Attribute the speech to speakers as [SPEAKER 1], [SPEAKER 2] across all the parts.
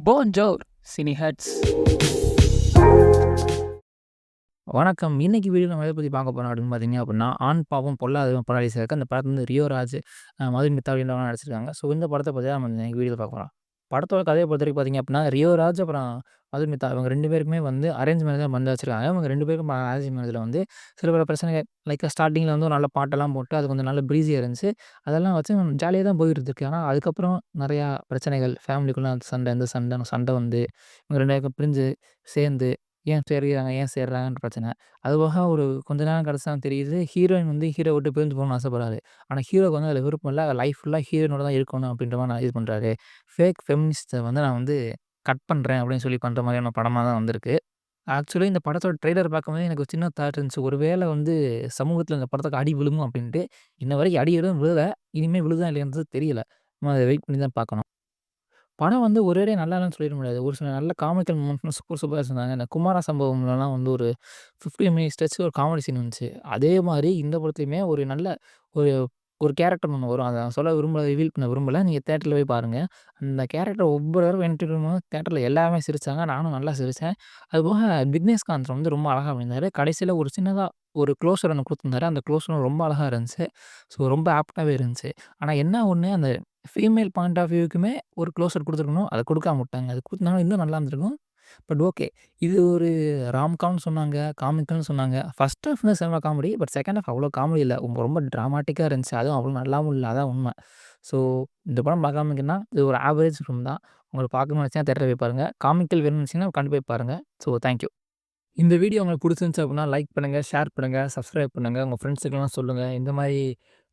[SPEAKER 1] போன்ஜோர் சினிஹட்ஸ். வணக்கம். இன்னைக்கு வீடியோ நம்ம எத பத்தி பார்க்க போறோம் அப்படின்னு பார்த்தீங்க அப்படின்னா, ஆண் பாவம் பொல்லாதவன் போராளி சரக்கு. அந்த படத்துல வந்து ரியோ ராஜ், மதுமிதா அப்படின்றவங்க நடிச்சிருக்காங்க. ஸோ இந்த படத்த பத்தி தான் நம்ம இன்னைக்கு வீடியோல பார்க்க போறோம். படத்தோட கதைய பொறுத்தவரைக்கும் பார்த்தீங்க அப்படின்னா, ரியோ ராஜ் அப்புறம் மதுமிதா இவங்க 2 பேருக்குமே வந்து அரேஞ்ச் மேரேஜ் தான் பண்ணி வச்சிருக்காங்க. இவங்க 2 பேருக்கும் அரேஞ்ச் மேரேஜ்ல வந்து சில பல பிரச்சனைகள் லைக் ஸ்டார்ட்டிங்ல வந்து ஒரு நல்ல பாட்டெல்லாம் போட்டு அது கொஞ்சம் நல்ல ப்ரீஸியா இருந்துச்சு. அதெல்லாம் வச்சு ஜாலியா தான் போயிட்டு இருக்கு. ஆனா அதுக்கப்புறம் நெறையா பிரச்சனைகள் ஃபேமிலிக்குள்ள சண்டை, இந்த சண்டை வந்து இவங்க 2 பேருக்கும் பிரிஞ்சு சேர்ந்து ஏன் சேர்றாங்கன்ற பிரச்சனை. அதுபோக ஒரு கொஞ்ச நேரம் கழிச்சு தான் தெரியுது, ஹீரோயின் வந்து ஹீரோ விட்டு பிரிஞ்சு போகணும்னு ஆசைப்படுறாரு. ஆனா ஹீரோக்கு வந்து அதில விருப்பம் இல்ல. லைஃப் ஃபுல்லா ஹீரோயினோட தான் இருக்கணும் அப்படின்ற மாரி நான் இது பண்றாரு. ஃபேக் ஃபெமினிஸ்ட்ட வந்து நான் வந்து கட் பண்றேன் அப்படின்னு சொல்லி பண்ற மாரியான படமா தான் வந்திருக்கு. ஆக்சுவலி இந்த படத்தோட ட்ரெய்லர் பார்க்கும்போது எனக்கு ஒரு சின்ன தாட் இருந்துச்சு. ஒரு வேள வந்து சமூகத்தில இந்த படத்துக்கு அடி விழுகும் அப்படின்ட்டு. இன்ன வரைக்கும் அடி எதுவும் விழல. இனிமே விழுதா இல்லையான்றது தெரியல. நம்ம அத வெயிட் பண்ணி தான் பார்க்கணும். படம் வந்து ஒரேடியா நல்லா இல்லன்னு சொல்லிட முடியாது. ஒரு சில நல்ல காமிக்கல் மூமெண்ட்ஸ் சூப்பரா வச்சிருந்தாங்க. இந்த குமாரா சம்பவம்லலாம் வந்து ஒரு 15 மினிட்ஸ் டச் ஒரு காமெடி சீன் வந்துச்சு. அதே மாரி இந்த படத்துலயுமே ஒரு நல்ல ஒரு ஒரு கேரக்டர் ஒண்ணு வரும். அத நான் சொல்ல விரும்பல, ரிவீல் பண்ண விரும்பல. நீங்க தியேட்டர்ல போய் பாருங்க. அந்த கேரக்டர் ஒவ்வொரு தடவ என்ட்ரி பண்ணும்போது தியேட்டர்ல எல்லாருமே சிரிச்சாங்க. நானும் நல்லா சிரிச்சேன். அதுபோக விக்னேஷ்காந்த் வந்து ரொம்ப அழகா பண்ணியிருந்தாரு. கடைசியில ஒரு சின்னதா ஒரு க்ளோசர் ஒண்ணு குடுத்திருந்தாரு. அந்த க்ளோசரும் ரொம்ப அழகா இருந்துச்சு. ஸோ ரொம்ப ஆப்ட்டாவே இருந்துச்சு. ஆனா என்ன ஒண்ணு அந்த ஃபீமேல் பாயிண்ட் ஆஃப் வியூக்குமே ஒரு க்ளோசர் குடுத்துருக்கணும். அத குடுக்காம விட்டாங்க. அது குடுத்துருந்தாலும் இன்னும் நல்லா இருந்திருக்கும். But okay. இது ஒரு ராம்காம்னு சொன்னாங்க, காமிக்கல்னு சொன்னாங்க. ஃபர்ஸ்ட் ஹாஃப் வந்து செம காமெடி. பட் செகண்ட் ஹாஃப் அவ்வளோ காமெடி இல்ல. ரொம்ப டிராமாட்டிக்கா இருந்துச்சு. அதுவும் அவ்வளோ நல்லாவும் இல்ல. அதான் உண்ம. ஸோ இந்த படம் பார்க்காம இருக்கீங்கன்னா, இது ஒரு ஆவரேஜ் ஃபிலிம் தான். உங்களுக்கு பார்க்கணும்னு நெனச்சீங்கன்னா தியேட்டர்ல போய் பாருங்க. காமிக்கல் வேணும்னு நெனச்சீங்கன்னா கண்டிப்பா போய் பாருங்க. So thank you. இந்த வீடியோ உங்களுக்கு புடிச்சிருந்துச்சு அப்படின்னா, லைக் பண்ணுங்க, ஷேர் பண்ணுங்க, சப்ஸ்கிரைப் பண்ணுங்க. உங்க ஃப்ரெண்ட்ஸுக்குலாம் சொல்லுங்க. இந்த மாரி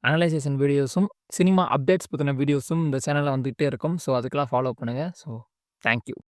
[SPEAKER 1] அனலைசேஷன் வீடியோஸும், சினிமா அப்டேட்ஸ் பத்தின வீடியோஸும் இந்த சேனல்ல வந்துகிட்டே இருக்கும். ஸோ அதுக்கெல்லாம் ஃபாலோ பண்ணுங்க. So thank you.